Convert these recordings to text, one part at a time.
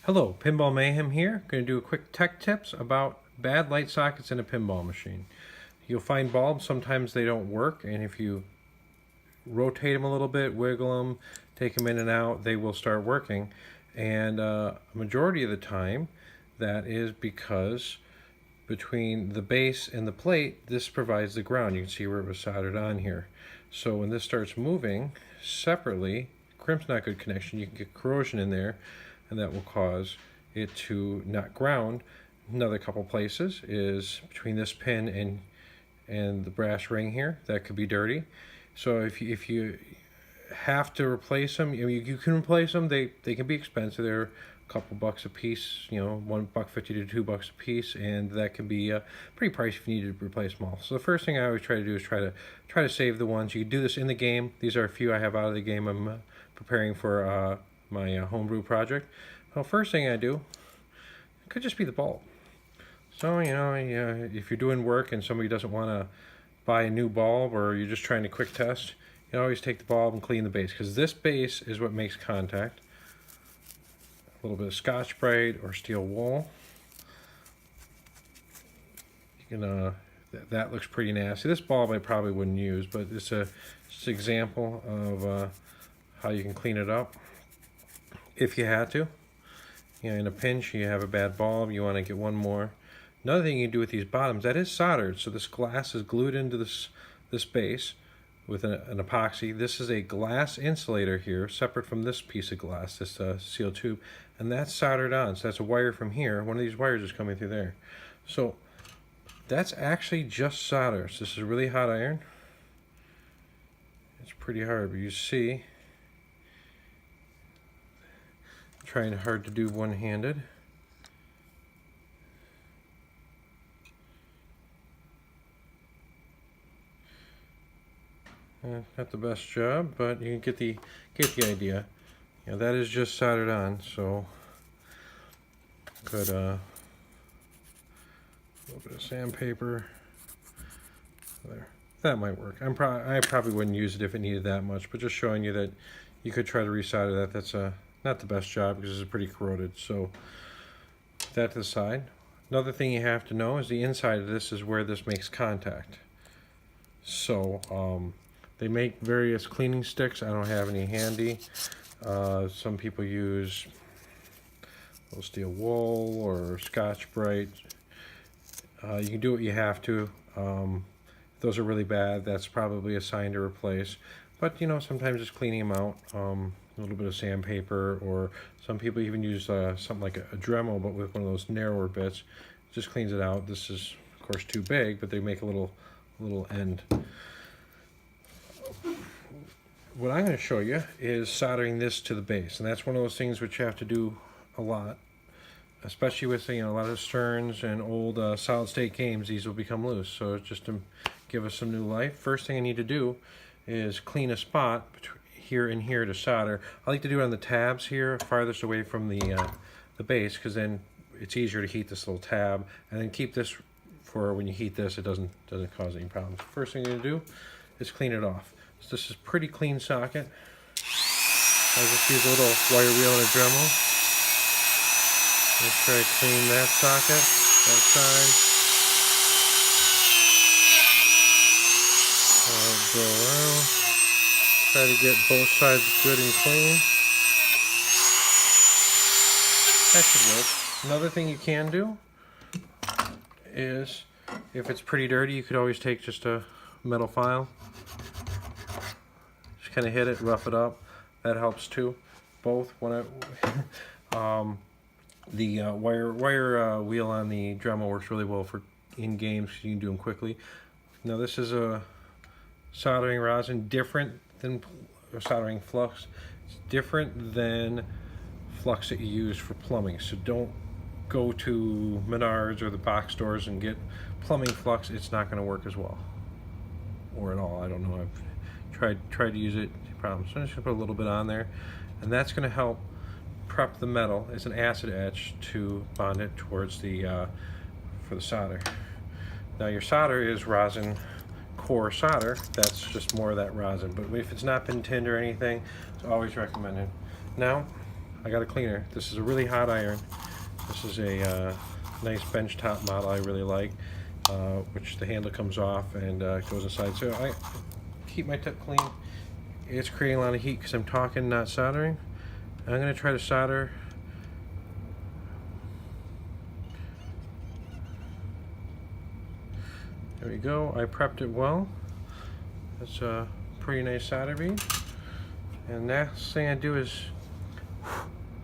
Hello, Pinball Mayhem here. Going to do a quick tech tips about bad light sockets in a pinball machine. You'll find bulbs, sometimes they don't work, and if you rotate them a little bit, wiggle them, take them in and out, they will start working. And a majority of the time, that is because between the base and the plate, this provides the ground. You can see where it was soldered on here. So when this starts moving separately, crimp's not good connection, you can get corrosion in there, and that will cause it to not ground. Another couple places is between this pin and the brass ring here, that could be dirty. So if you have to replace them, you can replace them. They can be expensive. They're a couple bucks a piece, $1.50 to $2 a piece, and that can be pretty pricey if you need to replace them all. So the first thing I always try to do is try to save the ones. You can do this in the game. These are a few I have out of the game. I'm preparing for my homebrew project. Well, first thing I do, it could just be the bulb. So, if you're doing work and somebody doesn't want to buy a new bulb, or you're just trying to quick test, you always take the bulb and clean the base, because this base is what makes contact. A little bit of Scotch-Brite or steel wool. You can, that looks pretty nasty. This bulb I probably wouldn't use, but it's just an example of how you can clean it up if you had to. In a pinch, you have a bad bulb, you want to get one more. Another thing you can do with these bottoms, that is soldered, so this glass is glued into this base with an epoxy. This is a glass insulator here, separate from this piece of glass, this steel tube, and that's soldered on. So that's a wire from here. One of these wires is coming through there. So that's actually just solder. So this is a really hot iron. It's pretty hard, but you see, trying hard to do one-handed. Not the best job, but you can get the idea. That is just soldered on, so could a little bit of sandpaper there. That might work. I probably wouldn't use it if it needed that much, but just showing you that you could try to resolder that. That's not the best job because it's pretty corroded. So that to the side. Another thing you have to know is the inside of this is where this makes contact. So they make various cleaning sticks. I don't have any handy. Some people use little steel wool or Scotch-Brite. You can do what you have to. Those are really bad. That's probably a sign to replace. But sometimes just cleaning them out. A little bit of sandpaper, or some people even use something like a Dremel, but with one of those narrower bits. Just cleans it out. This is, of course, too big, but they make a little end. What I'm going to show you is soldering this to the base, and that's one of those things which you have to do a lot, especially with a lot of Sterns and old solid state games. These will become loose, so just to give us some new life, first thing I need to do is clean a spot between here and here to solder. I like to do it on the tabs here, farthest away from the base, because then it's easier to heat this little tab, and then keep this for when you heat this, it doesn't cause any problems. First thing you're gonna do is clean it off. So this is pretty clean socket. I just use a little wire wheel and a Dremel. Let's try to clean that socket, that side. I'll go around. Try to get both sides good and clean. That should work. Another thing you can do is, if it's pretty dirty, you could always take just a metal file. Just kind of hit it, rough it up. That helps too. Both. When the wire wheel on the Dremel works really well for in games, because you can do them quickly. Now this is a soldering rosin, different than soldering flux. It's different than flux that you use for plumbing. So don't go to Menards or the box stores and get plumbing flux. It's not going to work as well, or at all. I don't know. I've tried to use it. Problem. So I'm just going to put a little bit on there, and that's going to help prep the metal as an acid etch to bond it towards the for the solder. Now your solder is rosin core solder. That's just more of that rosin, but if it's not been tinned or anything, it's always recommended. Now I got a cleaner. This is a really hot iron. This is a nice bench top model I really like, which the handle comes off and goes inside. So I keep my tip clean. It's creating a lot of heat because I'm talking, not soldering. I'm going to try to solder. There we go. I prepped it well. That's a pretty nice solder bead. And next thing I do is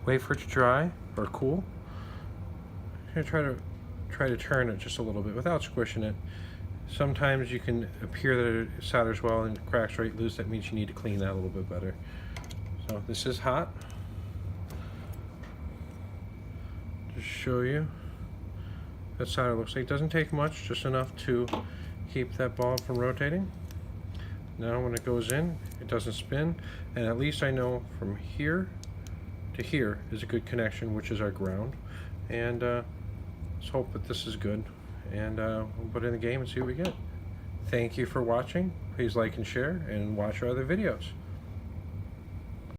wait for it to dry or cool. I'm going to try to turn it just a little bit without squishing it. Sometimes you can appear that it solders well and cracks right loose. That means you need to clean that a little bit better. So this is hot. Just show you. That solder looks like it doesn't take much, just enough to keep that ball from rotating. Now when it goes in, it doesn't spin, and at least I know from here to here is a good connection, which is our ground. And let's hope that this is good, and we'll put it in the game and see what we get. Thank you for watching. Please like and share and watch our other videos.